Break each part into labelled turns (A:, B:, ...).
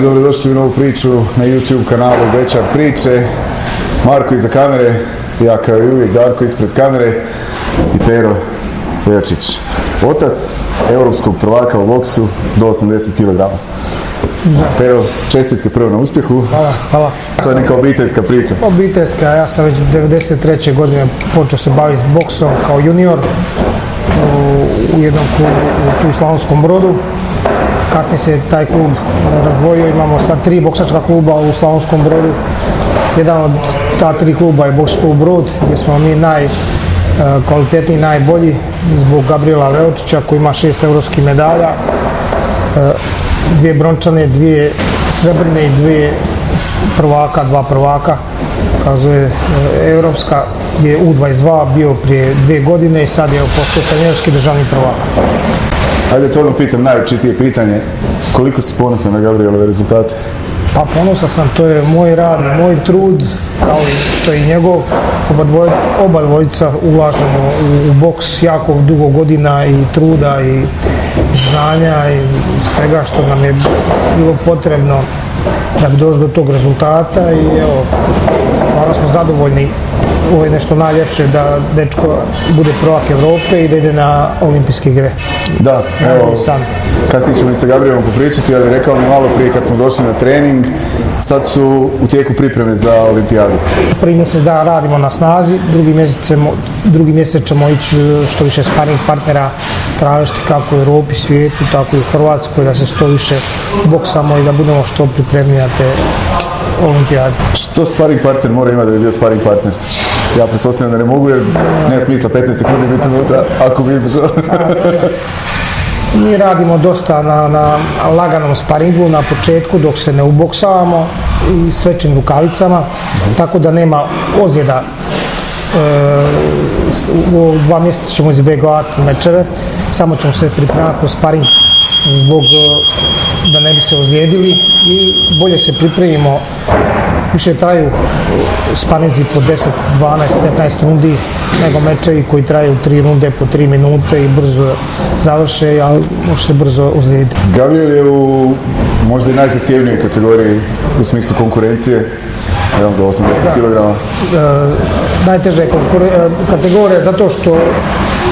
A: dobrodošli u novu priču na YouTube kanalu Bečar priče. Marko iza kamere, ja kao i uvijek Darko ispred kamere i Pero Pejačić. Otac europskog prvaka u boksu do 80 kg. Pero, čestitke prvo na uspjehu.
B: Hvala.
A: To je neka obiteljska priča.
B: Obiteljska, ja sam već 93. godine počeo se baviti s boksom kao junior u jednom klubu u Slavonskom Brodu. Kasnije se taj klub razdvojio, imamo sad 3 boksačka kluba u Slavonskom Brodu. Jedan od ta 3 kluba je Boks klub Brod, gdje smo mi najkvalitetniji, najbolji zbog Gabriela Veočića koji ima 6 europskih medalja, 2 brončane, 2 srebrne i 2 prvaka, 2 prvaka. Kazuje europska je U22 bio prije 2 godine i sad je postao seniorski državni prvak.
A: Ajde, to pitam najočitije pitanje. Koliko si ponosan na Gabrielove rezultate?
B: Pa ponosan sam, to je moj rad, moj trud, kao i što je njegov. Oba dvojica ulažemo u boks jako dugo godina i truda i znanja i svega što nam je bilo potrebno da bi došli do tog rezultata i evo, stvarno smo zadovoljni. Ovo je nešto najljepše da dečko bude prvak Evrope i da ide na olimpijske igre.
A: Da, evo, kasnije ćemo i sa Gabrielom popričati, ali rekao mi malo prije kad smo došli na trening, sad su u tijeku pripreme za olimpijadu.
B: Prvi mjesec da radimo na snazi, drugi mjesec ćemo ići što više sparing partnera tražiti kako u Europi, svijetu, tako i u Hrvatskoj, da se što više boksamo i da budemo što pripremniji na te olimpijade.
A: Što sparing partner mora imati da bi bio sparing partner? Ja pretpostavljam da ne mogu jer nema smisla 15 sekundi biti unutra ako bi izdržao.
B: Mi radimo dosta na laganom sparingu na početku dok se ne uboksavamo i s većim rukavicama, tako da nema ozljeda. U 2 mjeseca ćemo izbjegavati mečeve, samo ćemo se pripremati kroz sparing zbog da ne bi se ozlijedili i bolje se pripremimo. Više traju sparinzi po 10, 12, 15 rundi nego mečevi koji traju 3 runde po 3 minute i brzo završe, ali može se brzo ozlijediti.
A: Gabriel je u možda i najzahtjevnijoj kategoriji u smislu konkurencije, do 80 kg.
B: Najteža je kategorija zato što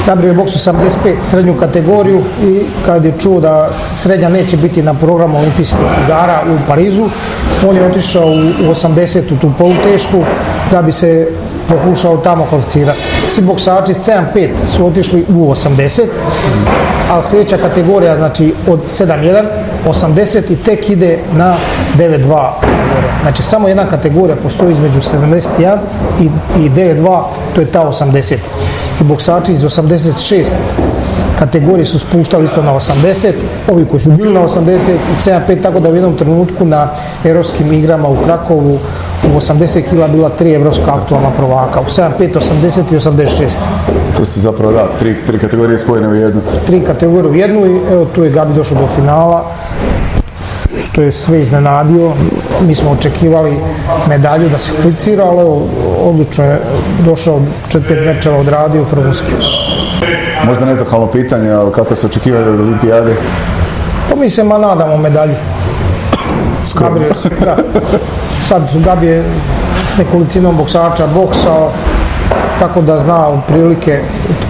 B: Gabriel boksu 75 srednju kategoriju i kad je čuo da srednja neće biti na programu olimpijskih igara u Parizu, on je otišao u 80 u tu polutešku da bi se pokušao tamo kvalificirati. Svi boksači 7-5 su otišli u 80, ali sljedeća kategorija znači od 7-1, 80 i tek ide na 9-2 kategorija. Znači samo jedna kategorija postoji između 71 i 9-2, to je ta 80. I boksači iz 86 kategorije su spuštali isto na 80, ovi koji su bili na 80 i 7-5, tako da u jednom trenutku na europskim igrama u Krakovu u 80 kg bila 3 evropska aktualna prvaka, u 7-5, 80 i 86.
A: To se zapravo da, 3 kategorije spojene u jednu.
B: 3 kategorije u jednu i evo tu je Gabi došao do finala, što je sve iznenadio. Mi smo očekivali medalju da se kvalificira, ali evo, odlično je došao, 4-5 mečeva odradio vrhunski.
A: Možda nezahvalno pitanje, ali kako se očekivali od olimpijade?
B: Pa mi se nadamo medalji.
A: Skromno.
B: Sad Gabi je s nekolicinom boksača boksao, tako da zna prilike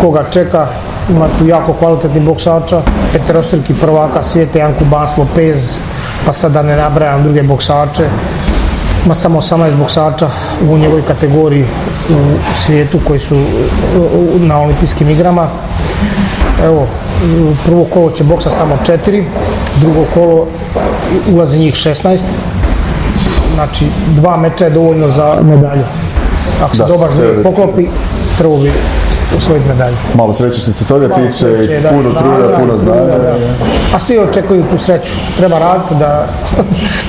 B: koga čeka. Ima tu jako kvalitetni boksača, peterostruki prvaka svijeta, Jan Kubans Lopez, pa sad da ne nabrajam druge boksače. Ima samo 18 boksača u njegovoj kategoriji u svijetu koji su na olimpijskim igrama. Evo, prvo kolo će boksa samo 4, drugo kolo ulazi njih 16. Znači, 2 meča je dovoljno za medalju. Ako se dobar poklopi, trebao bi osvojiti medalju.
A: Malo sreće što se toga tiče, puno truda, puno znanja.
B: A svi očekuju tu sreću. Treba raditi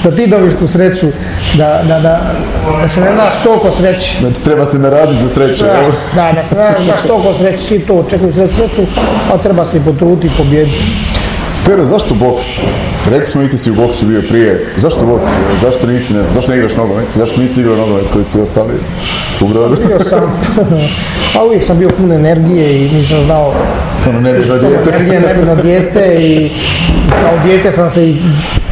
B: da ti dobiš tu sreću, da se ne daš toliko sreći.
A: Znači treba se naraditi za sreću.
B: Da se ne daš toliko sreći, svi to očekuju sreću, a treba se i potruditi i pobijediti.
A: Pero, zašto boks? Rekli smo i ti si u boksu bio prije. Zašto boks? Zašto nisi, ne znam, zašto ne igraš nogomet? Zašto nisi igrao nogomet koji si ostali u Brodu?
B: Bio sam, a uvijek sam bio pun energije i nisam znao energije, nebitno dijete i kao dijete sam se i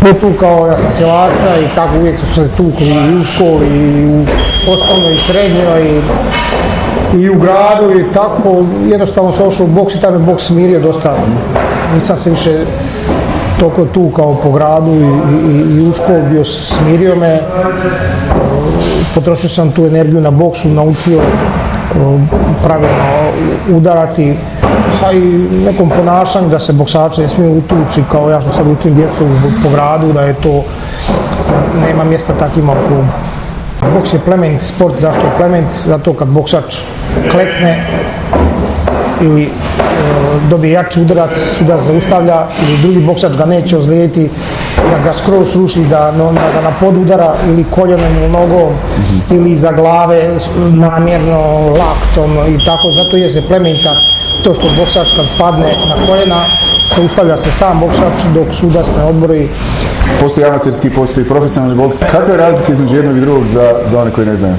B: potukao, ja sam silasa i tako uvijek sam se tukao i u školi i u osnovnoj i srednjoj i u gradu i tako, jednostavno sam ošao u boks i taj me boks smirio dosta, nisam se više toliko tukao po gradu i u školu, bio smirio me, potrošio sam tu energiju na boksu, naučio pravilno udarati, a i nekom ponašanju da se boksači ne smiju utući kao ja što sad učim djecu po gradu, da je to, da nema mjesta takvima u klubu. Boks je plemenit sport, zašto je plemenit? Zato kad boksač klekne ili dobije jači udarac, sudac zaustavlja ili drugi boksač ga neće ozlijediti, da ga skroz sruši, da ga na pod udara ili koljenom ili nogom ili iza glave namjerno, laktom i tako, zato je se plemenita to što boksač kad padne na koljena, zaustavlja se sam boksač dok sudac ne odbori.
A: Postoji amaterski, postoji profesionalni boks. Kakva je razlika između jednog i drugog za one koji ne znaju?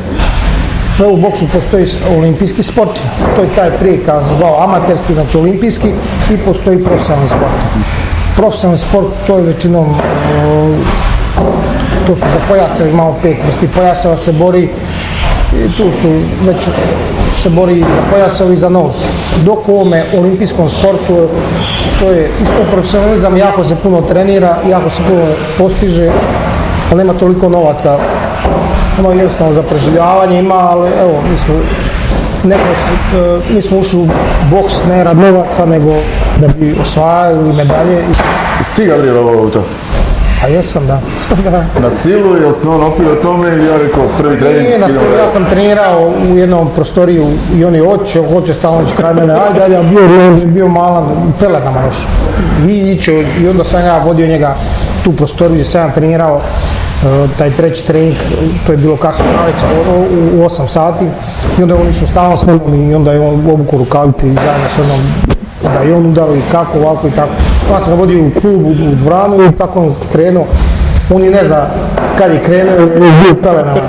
B: U boksu postoji olimpijski sport, to je taj prije kad se zvao amaterski, znači olimpijski, i postoji profesionalni sport. Profesionalni sport to je većinom, to su za pojaseve, imamo 5 vrsti pojaseva se bori, i tu su već se bori za pojaseve i za novce. Dok u ovome olimpijskom sportu to je isto profesionalizam, jako se puno trenira, jako se puno postiže, ali nema toliko novaca. Ima jednostavno za preživljavanje, ima, ali evo, mi smo ušli u boks ne radi novaca, nego da bi osvajali medalje.
A: Jesi ti Gabriel ovo to?
B: A jesam, da.
A: Na silu, jel se on opio o tome ili ja rekao prvi trening?
B: Nije na silu, ja sam trenirao u jednom prostoriju i oni hoće stalno ići kraj mene, ajde, ja bio malan, peletama još. I onda sam ja vodio njega tu prostoriju gdje sam ja trenirao. Taj treći trening, to je bilo kasno navečer, u 8 sati, i onda je on išao stalno s mnom i onda je on obuku rukavice i zajedno s mnom da je on udaro i kako, ovako i tako. Ja sam ga vodio u klub, u dvoranu i tako on krenuo. On i ne zna kad je krenuo, je bio pelenama,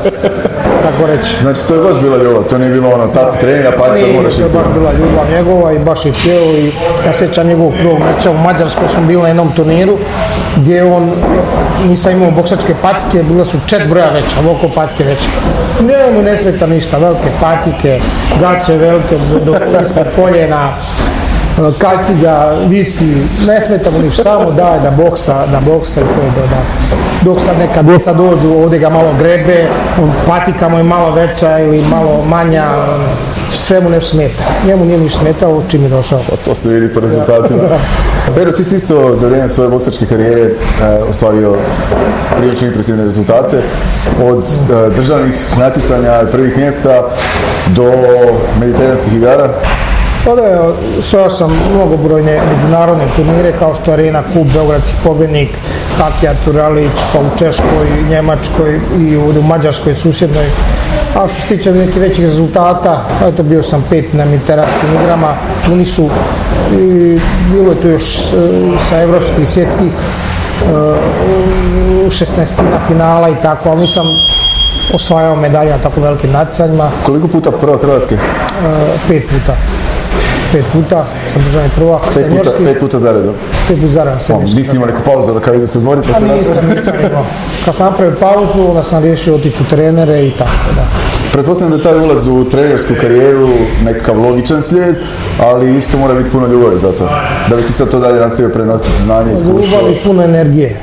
B: tako reći.
A: Znači to je baš bila ljubav, to nije bilo ono tati trenira pa sad moraš i
B: to je baš bila ljubav njegova i baš je htio i ja sjećam njegovog prvog meča u Mađarskoj smo bili na jednom turniru gdje on, nisam imao boksačke patike, bile su 4 broja veća, ovako patike veće. Njemu ne smeta ništa, velike patike, gaće velike, ispod koljena, kaciga, visi, ne smeta mu ništa, samo daj da boksa i to je da. Dok sad neka djeca dođu, ovdje ga malo grebe, patika mu je malo veća ili malo manja, sve mu nešto smeta. Njemu nije ništa smetalo čim je došao.
A: To se vidi po rezultatima. Pero, ti si isto za vrijeme svoje boksačke karijere ostvario prilično impresivne rezultate. Od državnih natjecanja, prvih mjesta do mediteranskih igara.
B: Pa da, osvojio sam mnogobrojne međunarodne turnire kao što je Arena Kup, Beogradski pobjednik, Takija Turalić, pa u Češkoj, Njemačkoj i u Mađarskoj susjednoj. A što se tiče nekih većih rezultata, eto bio sam 5 na mediteranskim igrama, oni su, i bilo je tu još sa evropskih i svjetskih 16-tina finala i tako, ali nisam osvajao medalje na tako velikim natjecanjima.
A: Koliko puta prvak Hrvatske?
B: 5 puta. 5 puta sam državni prvak, seniorski.
A: 5 puta zaredom?
B: 5 puta zaredom, seniorski.
A: Nisi imao neku pauzu da kada ide se odmori pa se
B: nisam imao. Kad sam napravio pauzu, onda sam riješio otići u trenere i tako, da.
A: Pretpostavljam da je taj ulaz u trenersku karijeru nekakav logičan slijed, ali isto mora biti puno ljubavi za to. Da bi ti sad to dalje nastavio prenositi znanje i iskustvo.
B: Ljubav i puno energije.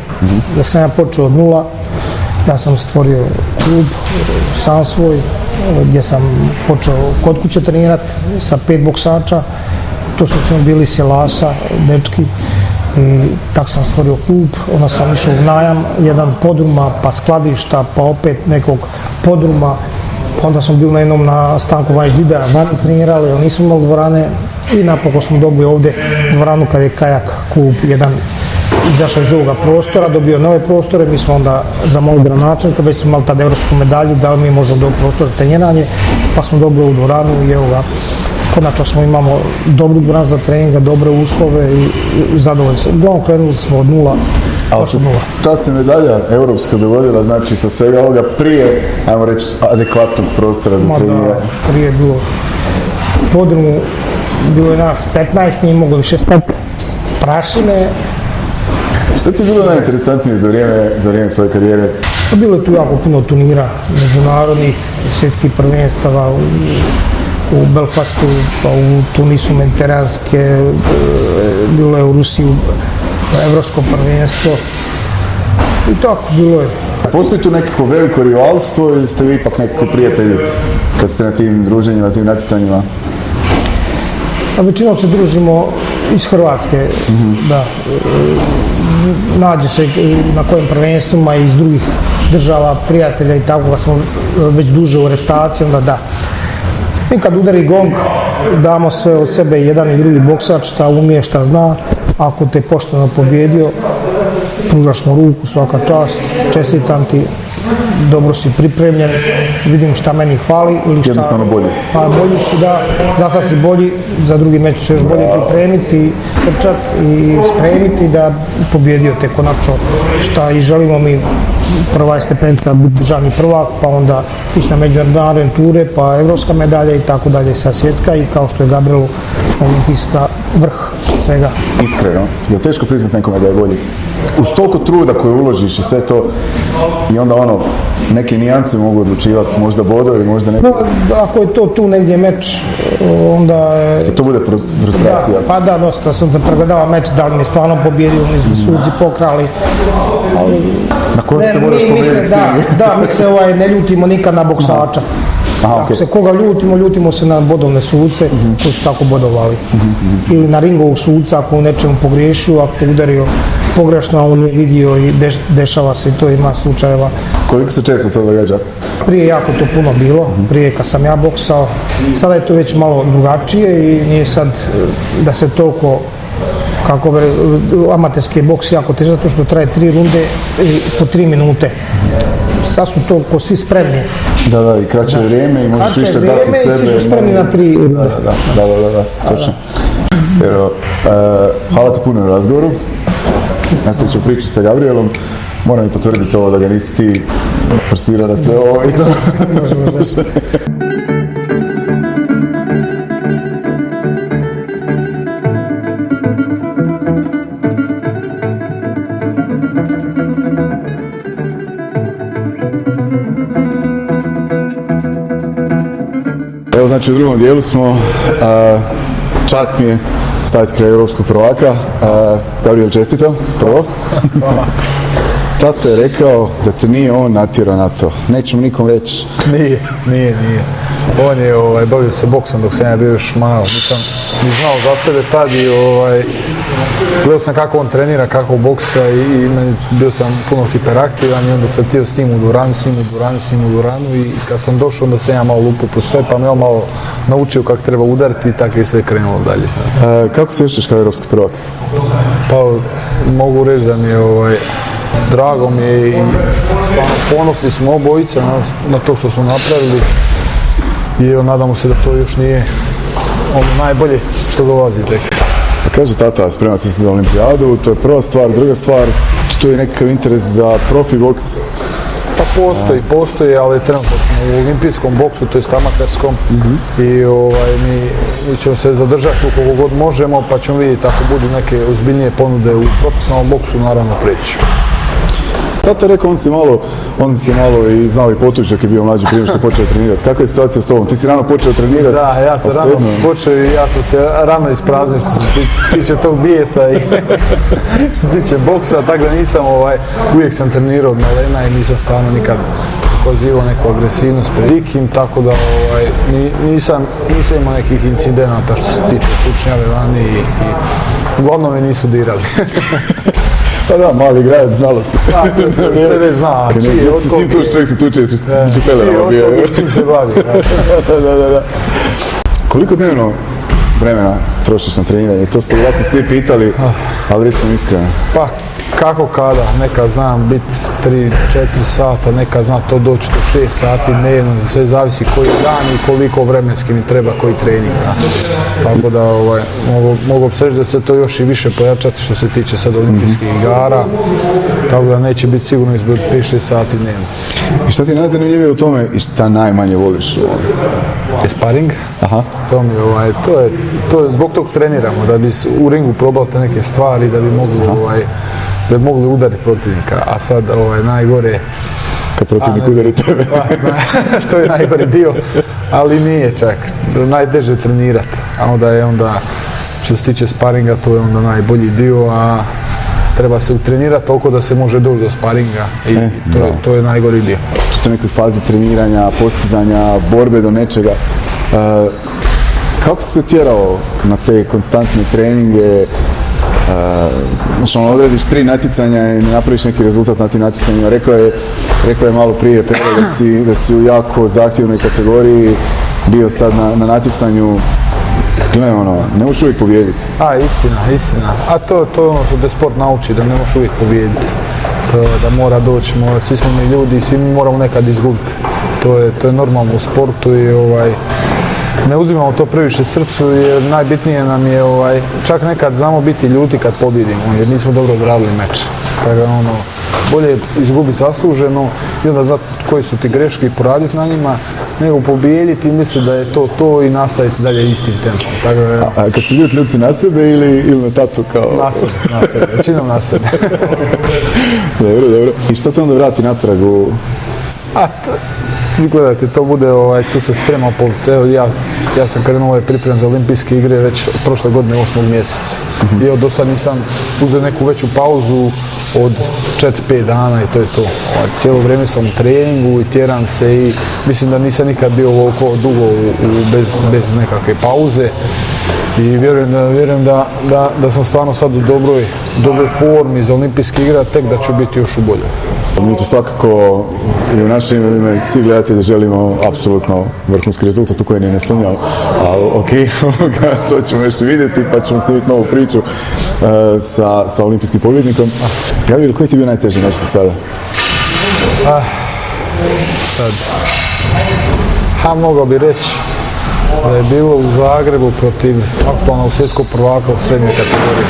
B: Da sam ja počeo od nula, ja sam stvorio klub sam svoj, gdje sam počeo kod kuće trenirati sa 5 boksača. To su bili silasa, dečki. I tako sam stvorio klub, onda sam išao u najam, jedan podruma, pa skladišta, pa opet nekog podruma. Onda smo bili na jednom na stanku Vanjš Dida, vani trenirali, ali nismo imali dvorane. I napokon smo dobili ovdje dvoranu kad je Kajak klub jedan izašao iz ovoga prostora, dobio nove prostore, mi smo onda zamolili gradonačelnika, već smo imali tada evropsku medalju, da li mi možemo dobiti prostor za treniranje, pa smo dobili ovu dvoranu i evo ga, konačno smo imamo dobru dvoranu za treninga, dobre uslove i zadovoljni smo. Uglavnom krenuli smo od nula.
A: Ali se ta se medalja europska dogodila, znači sa svega ovoga prije, ajmo reći, adekvatnog prostora za treninga.
B: Prije je bilo podrumu, bilo je nas 15, nije moglo više stati prašine.
A: Šta ti je bilo najinteresantnije za vrijeme svoje karijere?
B: Bilo je tu jako puno turnira, međunarodnih, svjetskih prvenstava u Belfastu, pa u Tunisu, Mediteranske, bilo je u Rusiji evropsko prvenstvo i tako bilo je.
A: Postoji tu nekako veliko rivalstvo ili ste vi ipak nekako prijatelji kad ste na tim druženjima, na tim natjecanjima?
B: A većinom se družimo iz Hrvatske, da. Nađe se na kojim prvenstvima iz drugih država, prijatelja i tako, kad smo već duže u reprezentaciji, onda da. I kad udari gong, damo sve od sebe, jedan i drugi boksač, šta umije, šta zna. Ako te pošteno pobjedio, pružaš mu ruku, svaka čast, čestitam ti, dobro si pripremljen, vidim šta meni hvali ili šta...
A: Jednostavno bolji si.
B: Pa bolji si, da, za sad si bolji, za drugi meč se još bolje pripremiti, trčat i spremiti da pobjedio te konačno šta i želimo mi. Prva je stepenica biti državni prvak, pa onda ići na međunarodne ture, pa evropska medalja i tako dalje, sa svjetska i kao što je Gabrielu olimpijska vrh svega.
A: Iskreno, je li teško priznati nekome da je bolji? Uz toliko truda koje uložiš i sve to, i onda neke nijanse mogu odlučivati, možda bodovi, možda neki...
B: Ako je to tu negdje meč, onda je...
A: To bude frustracija.
B: Da, pa da, dosta sam se pregledava meč, da li mi je stvarno pobjedio, mi su suci pokrali.
A: Na kojem se moraš pobjediti s tim?
B: Da, mi se ne ljutimo nikad na boksača. Ako se koga ljutimo se na bodovne suce koji su tako bodovali. Ili na ringovog suca ako u nečemu pogriješio, ako je udario pogrešno, a on je vidio i dešava se i to ima slučajeva.
A: Koliko se često to događa?
B: Prije jako to puno bilo, prije kad sam ja boksao. Sada je to već malo drugačije i nije sad da se toliko amaterski boks jako težak, zato što traje 3 runde po 3 minute. Sad su toliko svi spremni.
A: Da, i kraće vrijeme i možeš više dati od sebe.
B: I svi su spremni na 3 runde.
A: Da, točno. Hvala ti puno na razgovoru. Nastavit ću priču sa Gabrielom. Moram i potvrditi ovo da ga nisi ti forsirao na sve ovo i to. Može. Evo, znači u drugom dijelu smo, čast mi je staviti kraj europskog prvaka. Gabriel, čestitam, prvo. Tato je rekao da te nije on natjerao na to. Nećemo nikom reći.
C: Nije. On je bavio se boksom dok sam ja bio još malo. Nisam ni znao za sebe tad i gledao sam kako on trenira, kako boksa i bio sam puno hiperaktivan i onda sam htio s njim u dvoranu i kad sam došao onda sam ja malo lupio po sve pa me on malo naučio kako treba udariti i tako je sve krenulo dalje.
A: Kako se osjećaš kao europski prvak?
C: Pa mogu reći da mi je drago mi je i stvarno ponosni smo obojica na to što smo napravili i nadamo se da to još nije ono najbolje što dolazi tek.
A: Kaže tata, spremate se za olimpijadu, to je prva stvar, druga stvar, tu je nekakav interes za profi boks.
C: Pa postoji, ali trenutno smo u olimpijskom boksu, to jest amaterskom i mi ćemo se zadržati koliko god možemo, pa ćemo vidjeti ako budu neke ozbiljnije ponude u profesionalnom boksu, naravno preći.
A: Tata je rekao, on se malo i znao i potući dok je bio mlađi prije što je počeo trenirati. Kakva je situacija s tobom? Ti si rano počeo trenirati?
C: Da, ja sam rano počeo i ja sam se rano ispraznio što se tiče tog bijesa i što se tiče boksa, tako da nisam, uvijek sam trenirao od malena i nisam stvarno nikad pokazivao neku agresivnost pred ikim, tako da nisam imao nekih incidenata što se tiče tučnjave vani i uglavnom me nisu dirali.
A: Pa da, mali grad, znalo se.
C: Sve već zna, čiji je
A: otkog je... Čovjek se tuče, si pelerama bio.
C: Čiji čim se bavi.
A: Da. Koliko dnevno vremena trošiš na treniranje? To ste vjerojatno svi pitali, ali recimo iskreno.
C: Pa kako kada, nekad znam biti 3-4 sata, nekad znam to doći do 6 sati dnevno, sve zavisi koji dan i koliko vremenski mi treba koji trening. Tako da mogu bi se reći da se to još i više pojačati što se tiče sad olimpijskih igara, tako da neće biti sigurno izbog 5-6 sati dnevno.
A: I šta ti najzanimljivije u tome i šta najmanje voliš?
C: Sparing.
A: Aha.
C: To je zbog tog treniramo, da bi u ringu probali te neke stvari, da bi mogli udariti protivnika, a sad najgore...
A: Kad protivnik udari tebe.
C: To je najgori dio, ali nije čak, najteže trenirati, a onda što se tiče sparinga, to je onda najbolji dio, a treba se utrenirati toliko da se može doći do sparinga i to je najgori dio.
A: U nekoj fazi treniranja, postizanja, borbe do nečega. Kako si se tjerao na te konstantne treninge? Odrediš 3 natjecanja i ne napraviš neki rezultat na tim natjecanjima. Rekao je malo prije Pero da si u jako zahtjevnoj kategoriji bio sad na natjecanju. Gledaj, ne možeš uvijek pobijediti.
C: Istina. A to je ono što te sport nauči, da ne možeš uvijek pobijediti. Da mora doći, svi smo mi ljudi i svi mi moramo nekad izgubiti. To je normalno u sportu i ne uzimamo to previše srcu jer najbitnije nam je čak nekad znamo biti ljuti kad pobjedimo jer nismo dobro odradili meč. Tako bolje je izgubiti zasluženo i onda znati koji su ti greške i poraditi na njima nego pobijediti i misliti da je to i nastaviti dalje istim tempom.
A: A kad si ljuti na sebe ili na tatu kao...
C: Na sebe, većinom na sebe.
A: Dobro. I što te onda vrati natrag u...
C: Gledajte, to bude, tu se sprema ja sam krenuo ove pripreme za olimpijske igre već prošle godine 8. mjeseca. I do sad nisam uzeo neku veću pauzu od 4-5 dana i to je to. Cijelo vrijeme sam u treningu i tjeram se i mislim da nisam nikad bio ovoliko dugo bez nekakve pauze. I vjerujem da sam stvarno sad u dobroj formi za olimpijske igre, tek da ću biti još u boljoj.
A: Mi to svakako i u našem ime svi gledatelji želimo apsolutno vrhunski rezultat u koji ne sumnjam, ali to ćemo još vidjeti pa ćemo snimiti novu priču sa olimpijskim pobjednikom. Gabriel, koji ti je bio najteži meč do sada?
C: Mogao bi reći da je bilo u Zagrebu protiv aktualnog svjetskog prvaka u srednjoj kategoriji.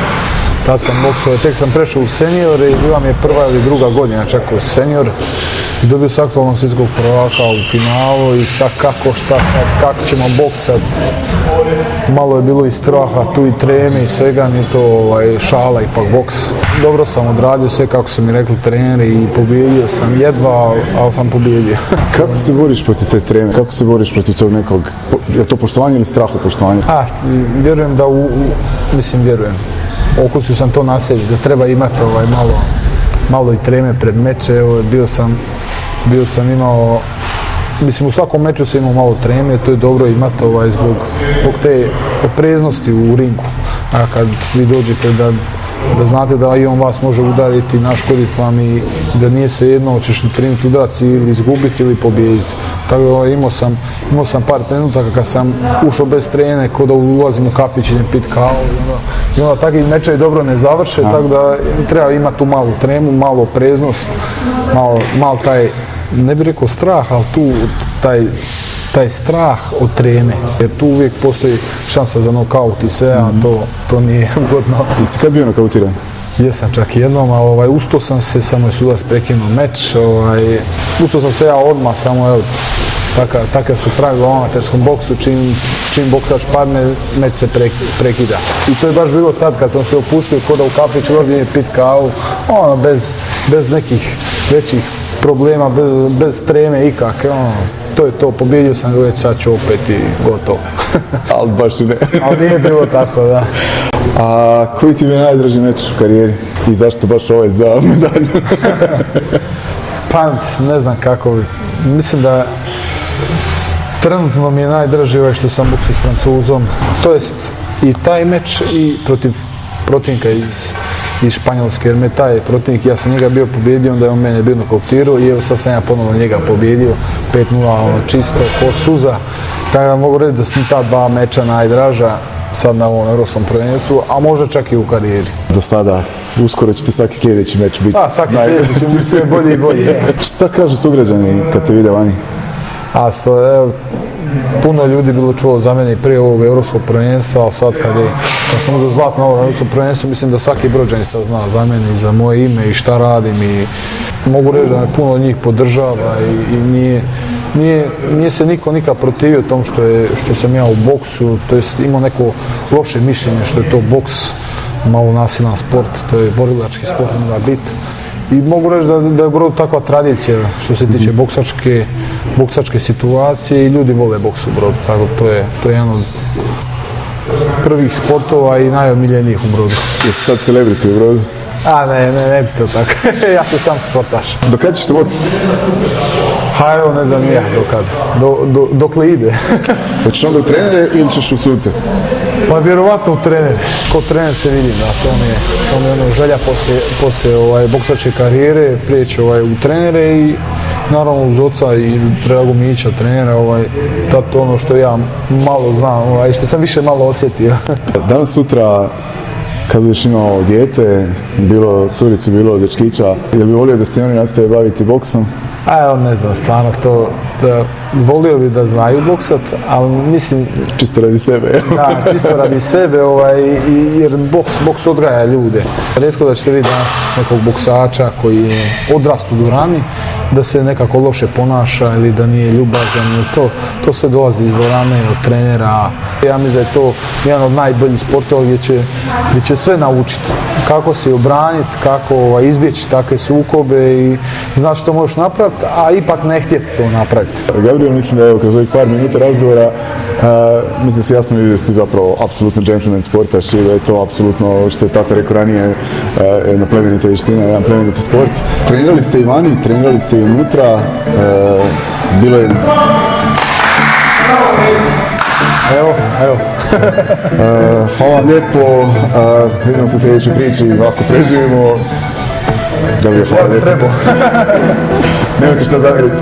C: Tad sam boksao, tek sam prešao u seniore i bila mi je prva ili druga godina čak u senior. Dobio sam aktualnog svjetskog prvaka u finalu i sad kako ćemo boksat. Malo je bilo i straha, tu i treme i svega, nije to šala ipak boks. Dobro sam odradio sve kako su mi rekli treneri i pobijedio sam jedva, ali sam pobijedio. Kako
A: se boriš protiv te treme? Kako se boriš protiv tog nekog, je to poštovanje ili strah od poštovanja?
C: Vjerujem vjerujem. Okusio sam to na sebi, da treba imati malo i treme pred meče. Bio sam imao, u svakom meču sam imao malo treme, to je dobro imati zbog te opreznosti u ringu. A kad vi dođete da znate da i on vas može udariti, naškoditi vam i da nije svejedno hoćeš li primiti udarac ili izgubiti ili pobijediti. Tako da imao sam par trenutaka kad sam ušao bez trene, ko da ulazim u kafić i idem pit kavu. I onda takvi mečevi dobro ne završe, tako da treba imati tu malu tremu, malu opreznost, malo taj, ne bih rekao strah, ali tu taj strah od treme. Jer tu uvijek postoji šansa za nokaut i sve, a to nije ugodno.
A: I si kad bio nokautiran?
C: Jesam čak jednom, ali ustao sam se, samo je sudac prekinuo meč. Ustao sam se ja odmah, samo takav su pravila u amaterskom boksu, čim boksač padne, meč se prekida. I to je baš bilo tad kad sam se opustio ko da u kafić ulazim i pit kavu, bez nekih većih problema, bez treme ikak. To je to, pobjedio sam ga već, sad ću opet i gotovo.
A: Ali baš i ne.
C: Ali nije bilo tako, da.
A: A koji ti je najdraži meč u karijeri i zašto baš ovaj za medalju?
C: Pa, ne znam kako bi. Mislim da trenutno mi je najdraži što sam boksao s Francuzom. To jest i taj meč i protiv protivnika iz Španjolske, jer me taj protivnik, ja sam njega bio pobjedio, onda je on mene bio nokautirao i evo sad sam ja ponovno njega pobjedio, 5-0 čisto, ko suza. Tako da mogu reći da su ta dva meča najdraža. sad na ovom europskom prvenstvu, a možda čak i u karijeri.
A: Do sada, uskoro ćete svaki sljedeći meč biti.
C: Da, svaki sljedeći će biti sve bolji i bolji.
A: Šta kažu sugrađani kad te vide vani?
C: Evo, puno ljudi bilo čulo za mene i prije ovog europskog prvenstva, ali sad kad sam uzeo zlatno ovo europskom prvenstvu, mislim da svaki Brođanin sad zna za mene i za moje ime i šta radim i mogu reći da me puno od njih podržava i nije se niko nikad protivio tom što sam ja u boksu, to jest imao neko loše mišljenje što je to boks, malo nasilan sport, to je borilački sport mora biti. I mogu reći da je u Brodu takva tradicija što se tiče boksačke situacije i ljudi vole boks u Brodu, tako to je jedan od prvih sportova i najomiljenijih u Brodu.
A: Jesi sad celebrity u Brodu?
C: Ne bi to tako. Ja sam sam sportaš.
A: Do kada ćeš se voditi?
C: Evo, ne znam ja do kada. Dokle ide.
A: Hoćeš onda u trenere ili ćeš u suce?
C: Pa vjerovatno u trenere. Ko trener se vidim, da, to mi je ono želja poslije boksačke karijere, prijeći u trenere i naravno uz oca i Dragomića trenera, to ono što ja malo znam, što sam više malo osjetio.
A: Danas sutra kad budeš imao dijete, bilo curicu, bilo dečkića, jel bi volio da se oni nastave baviti boksom?
C: Evo, ne znam, stvarno to, volio bi da znaju boksat, ali mislim...
A: Čisto radi sebe.
C: Da, čisto radi sebe, jer boks odgaja ljude. Rijetko da ćete vidjeti danas nekog boksača koji je odrast u dvorani, da se nekako loše ponaša ili da nije ljubazan, to sve dolazi iz dvorane, od trenera. Ja mislim da je to jedan od najboljih sportova gdje će sve naučiti. Kako se obraniti, kako izbjeći takve sukobe i znaš što možeš napraviti, a ipak ne htjeti to napraviti.
A: Gabriel, mislim da je kroz ovih par minuta razgovora, mislim da se jasno vidi da ste zapravo apsolutno gentleman sportaš i da je to apsolutno, što je tata rekao ranije, jedna plemenita vještina, jedan plemeniti sport. Trenirali ste i vani, trenirali ste i unutra, bilo je...
C: Evo.
A: Hvala vam lijepo, vidimo se u sljedećoj priči, ako preživimo. Dobro, hvala lijepo. Nemojte šta zamjeriti.